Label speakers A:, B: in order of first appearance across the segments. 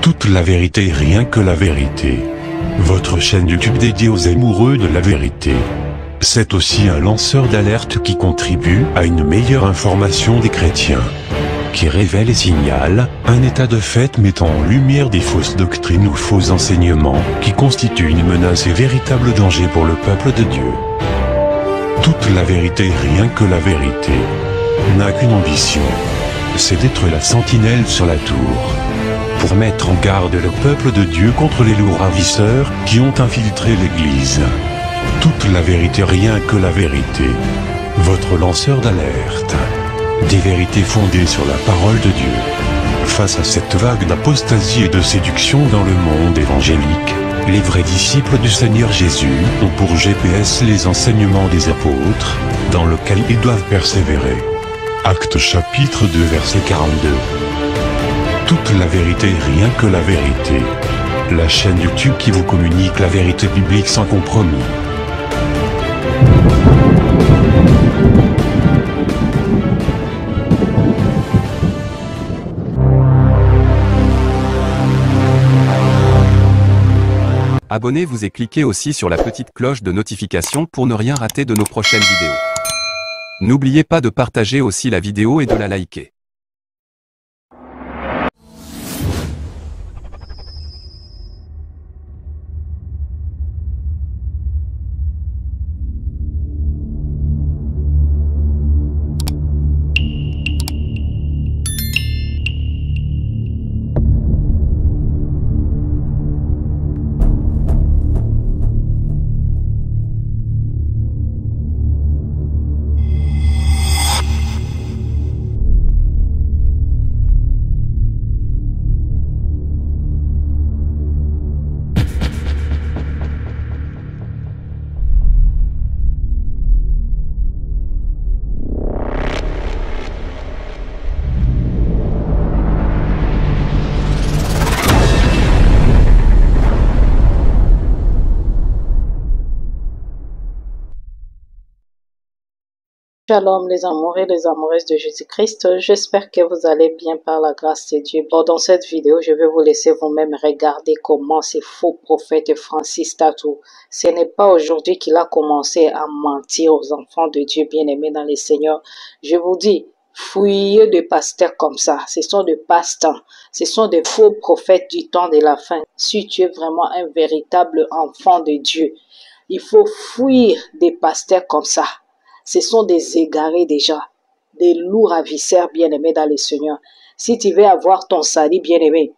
A: Toute la vérité, rien que la vérité. Votre chaîne YouTube dédiée aux amoureux de la vérité. C'est aussi un lanceur d'alerte qui contribue à une meilleure information des chrétiens. Qui révèle et signale un état de fait mettant en lumière des fausses doctrines ou faux enseignements qui constituent une menace et véritable danger pour le peuple de Dieu. Toute la vérité, rien que la vérité, n'a qu'une ambition, c'est d'être la sentinelle sur la tour, pour mettre en garde le peuple de Dieu contre les loups ravisseurs qui ont infiltré l'Église. Toute la vérité, rien que la vérité, votre lanceur d'alerte. Des vérités fondées sur la parole de Dieu. Face à cette vague d'apostasie et de séduction dans le monde évangélique, les vrais disciples du Seigneur Jésus ont pour GPS les enseignements des apôtres, dans lesquels ils doivent persévérer. Actes chapitre 2 verset 42. Toute la vérité, rien que la vérité. La chaîne YouTube qui vous communique la vérité biblique sans compromis.
B: Abonnez-vous et cliquez aussi sur la petite cloche de notification pour ne rien rater de nos prochaines vidéos. N'oubliez pas de partager aussi la vidéo et de la liker.
C: Shalom les amoureux et les amoureuses de Jésus-Christ, j'espère que vous allez bien par la grâce de Dieu. Bon, dans cette vidéo, je vais vous laisser vous-même regarder comment ces faux prophètes Francis Tatou, ce n'est pas aujourd'hui qu'il a commencé à mentir aux enfants de Dieu bien-aimés dans les Seigneurs. Je vous dis, fuyez de pasteurs comme ça, ce sont des pasteurs, ce sont des faux prophètes du temps de la fin. Si tu es vraiment un véritable enfant de Dieu, il faut fuir des pasteurs comme ça. Ce sont des égarés déjà, des loups ravisseurs bien-aimés dans le Seigneur. Si tu veux avoir ton salut bien-aimé,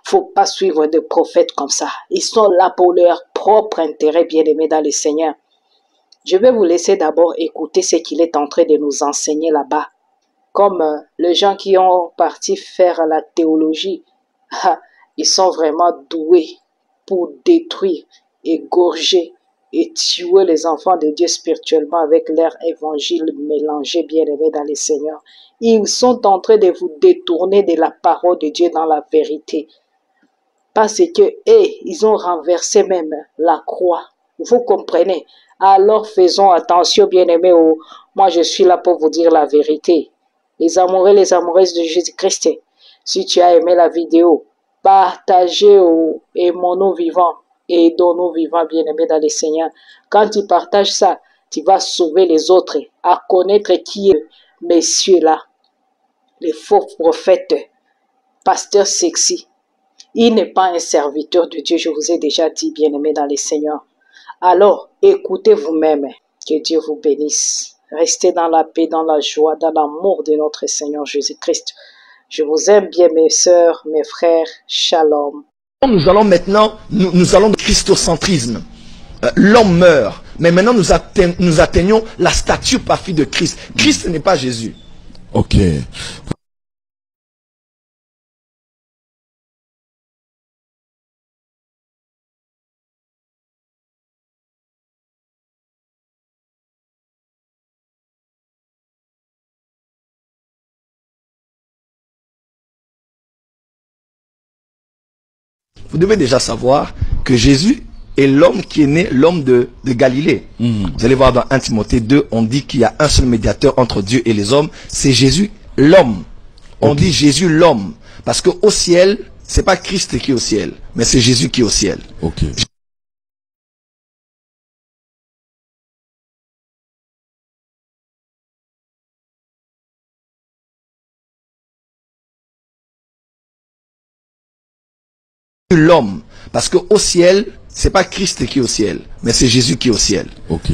C: faut pas suivre des prophètes comme ça. Ils sont là pour leur propre intérêt bien-aimé dans le Seigneur. Je vais vous laisser d'abord écouter ce qu'il est en train de nous enseigner là-bas. Comme les gens qui ont parti faire la théologie, ils sont vraiment doués pour détruire, égorger, et tuer les enfants de Dieu spirituellement avec leur évangile mélangé, bien-aimé dans le Seigneur. Ils sont en train de vous détourner de la parole de Dieu dans la vérité. Parce que, ils ont renversé même la croix. Vous comprenez? Alors faisons attention, bien-aimés. Moi, je suis là pour vous dire la vérité. Les amoureux, les amoureuses de Jésus-Christ, si tu as aimé la vidéo, partagez et mon nom vivant. Et donnons vivants bien-aimés dans le Seigneur. Quand tu partages ça, tu vas sauver les autres à connaître qui est messieurs-là, les faux prophètes, pasteurs sexy. Il n'est pas un serviteur de Dieu, je vous ai déjà dit, bien-aimés dans le Seigneur. Alors, écoutez vous-même, que Dieu vous bénisse. Restez dans la paix, dans la joie, dans l'amour de notre Seigneur Jésus-Christ. Je vous aime bien, mes sœurs, mes frères. Shalom.
D: Nous allons maintenant, nous allons de christocentrisme. L'homme meurt, mais maintenant nous atteignons la stature parfaite de Christ. Christ n'est pas Jésus.
E: Ok.
D: Vous devez déjà savoir que Jésus est l'homme qui est né, l'homme de Galilée. Vous allez voir dans 1 Timothée 2, on dit qu'il y a un seul médiateur entre Dieu et les hommes, c'est Jésus l'homme. On dit Jésus l'homme, parce qu'au ciel, c'est pas Christ qui est au ciel, mais c'est Jésus qui est au ciel.
E: Ok.
D: L'homme, parce que au ciel, c'est pas Christ qui est au ciel, mais c'est Jésus qui est au ciel.
E: Ok.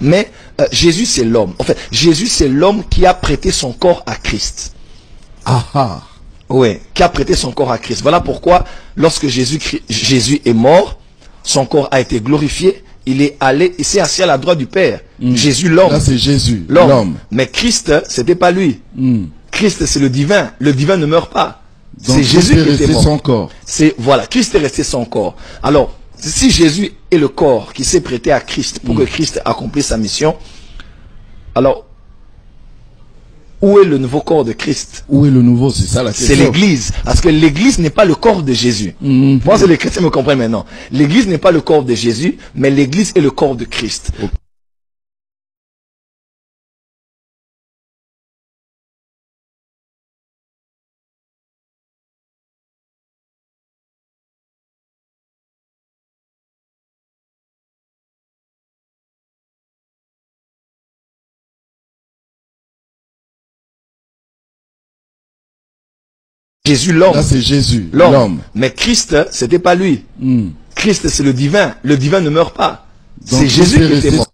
D: Mais Jésus c'est l'homme. En fait, Jésus c'est l'homme qui a prêté son corps à Christ.
E: Ah ah.
D: Oui, qui a prêté son corps à Christ. Voilà pourquoi, lorsque Jésus est mort, son corps a été glorifié, il est allé, il s'est assis à la droite du Père. Jésus l'homme.
E: Là c'est Jésus,
D: l'homme.
E: l'homme.
D: Mais Christ, c'était pas lui. Christ c'est le divin. Le divin ne meurt pas. C'est Jésus qui était mort.
E: Son corps.
D: C'est voilà, Christ est resté son corps. Alors, si Jésus est le corps qui s'est prêté à Christ pour que Christ accomplisse sa mission, alors où est le nouveau corps de Christ?
E: Où est le nouveau? C'est ça la question.
D: C'est l'église. Parce que l'église n'est pas le corps de Jésus. Moi, c'est les chrétiens me comprennent maintenant. L'église n'est pas le corps de Jésus, mais l'église est le corps de Christ.
E: Okay.
D: Jésus l'homme.
E: Là c'est Jésus,
D: l'homme.
E: l'homme.
D: Mais Christ, c'était pas lui. Christ c'est le divin. Le divin ne meurt pas. C'est Jésus qui était mort.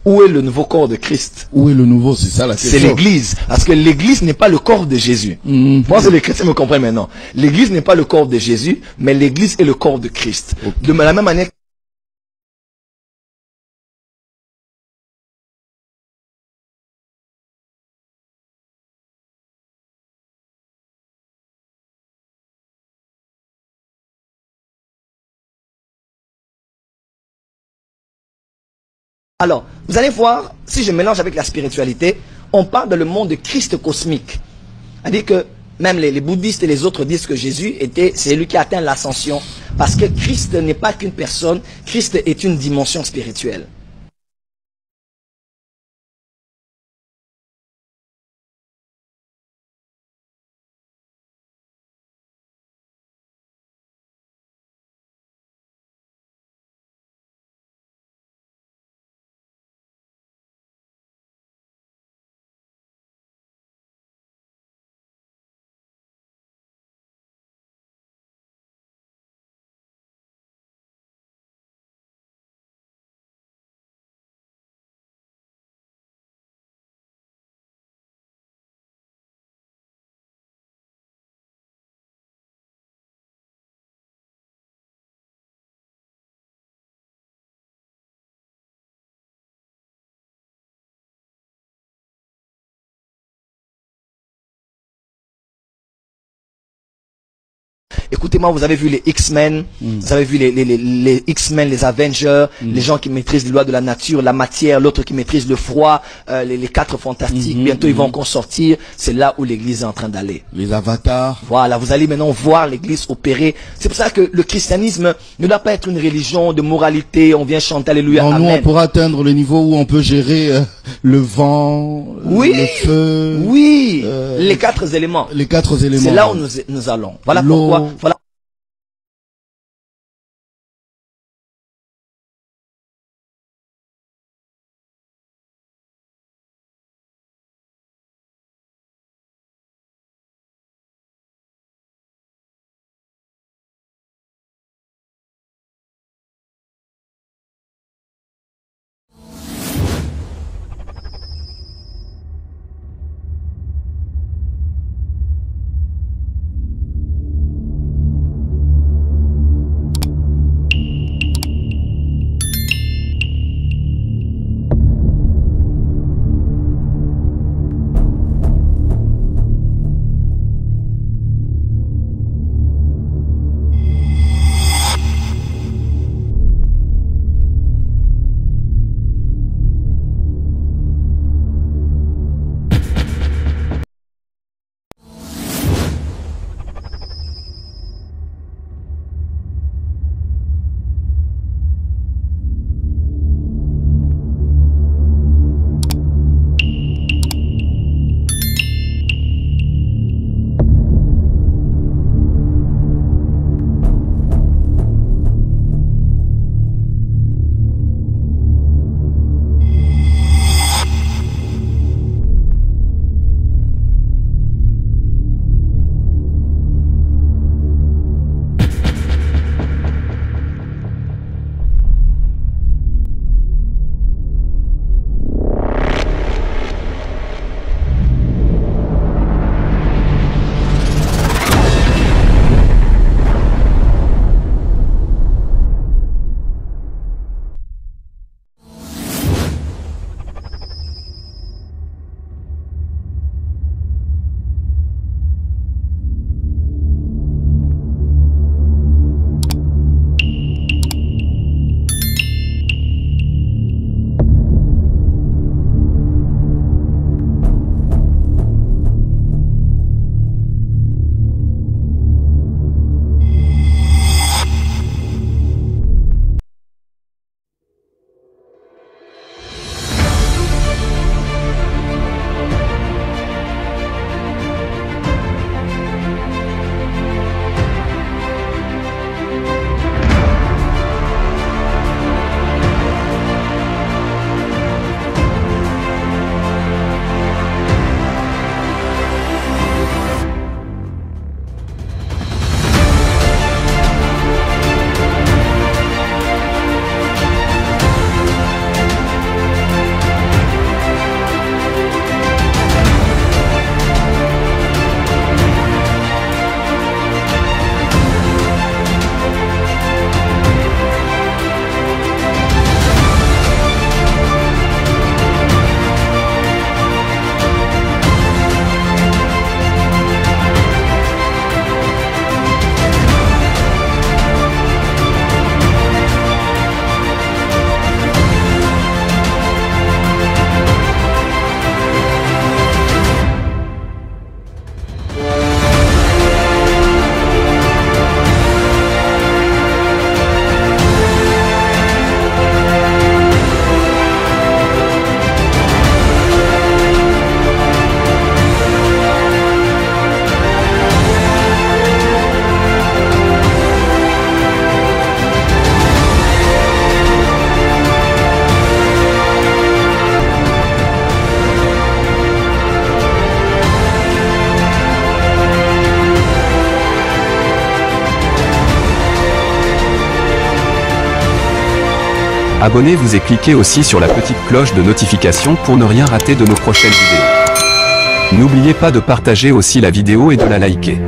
D: Où est le nouveau corps de Christ?
E: Où est le nouveau? C'est ça la question.
D: C'est l'église. Parce que l'église n'est pas le corps de Jésus. Moi, c'est les chrétiens me comprennent maintenant. L'église n'est pas le corps de Jésus, mais l'église est le corps de Christ.
E: Okay.
D: De la même manière Alors, vous allez voir, si je mélange avec la spiritualité, on parle dans le monde de Christ cosmique. C'est-à-dire que même les bouddhistes et les autres disent que Jésus c'est lui qui a atteint l'ascension. Parce que Christ n'est pas qu'une personne, Christ est une dimension spirituelle. Écoutez-moi, vous avez vu les X-Men, vous avez vu les X-Men, les Avengers, les gens qui maîtrisent les lois de la nature, la matière, l'autre qui maîtrise le froid, les quatre fantastiques, bientôt ils vont encore sortir, c'est là où l'église est en train d'aller.
E: Les avatars.
D: Voilà, vous allez maintenant voir l'église opérer. C'est pour ça que le christianisme ne doit pas être une religion de moralité, on vient chanter Alléluia,
E: Non,
D: Amen.
E: nous, on pourra atteindre le niveau où on peut gérer le vent,
D: Oui,
E: le feu.
D: oui, les quatre éléments.
E: Les 4 éléments.
D: C'est là où nous allons. Voilà
E: L'eau.
D: pourquoi. Voilà.
B: Abonnez-vous et cliquez aussi sur la petite cloche de notification pour ne rien rater de nos prochaines vidéos. N'oubliez pas de partager aussi la vidéo et de la liker.